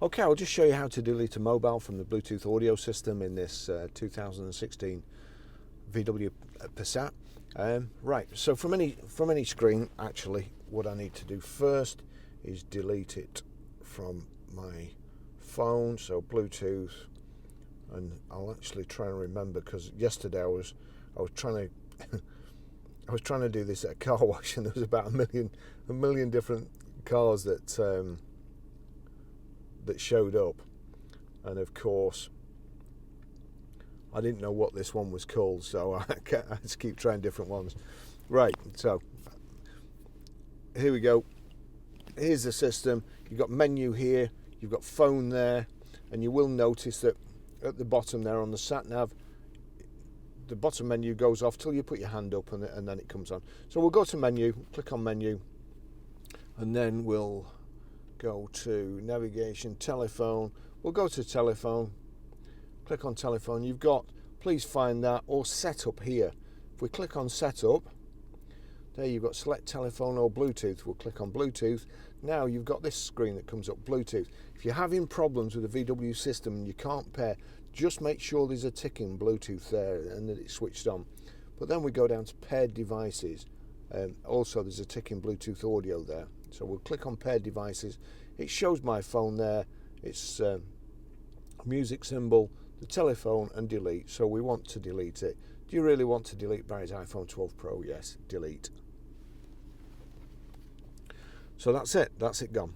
Okay, I'll just show you how to delete a mobile from the Bluetooth audio system in this 2016 VW Passat. Right, so from any screen, actually, what I need to do first is delete it from my phone, so Bluetooth, and I'll actually try and remember, because yesterday I was trying to I was trying to do this at a car wash, and there was about a million different cars that showed up, and of course I didn't know what this one was called, so I just keep trying different ones. Right, so here we go. Here's the system. You've got menu here, you've got phone there, and you will notice that at the bottom there on the sat nav, the bottom menu goes off till you put your hand up, and then it comes on. So we'll go to menu, click on menu, and then we'll go to navigation, telephone. We'll go to telephone, click on telephone. You've got please find that or setup here. If we click on setup, there you've got select telephone or Bluetooth. We'll click on Bluetooth. Now you've got this screen that comes up, Bluetooth. If you're having problems with the VW system and you can't pair, just make sure there's a ticking Bluetooth there and that it's switched on. But then we go down to paired devices. Also there's a ticking Bluetooth audio there. So we'll click on paired devices. It shows my phone there. It's a music symbol, the telephone, and delete. So we want to delete it. Do you really want to delete Barry's iPhone 12 Pro? Yes, delete. So that's it gone.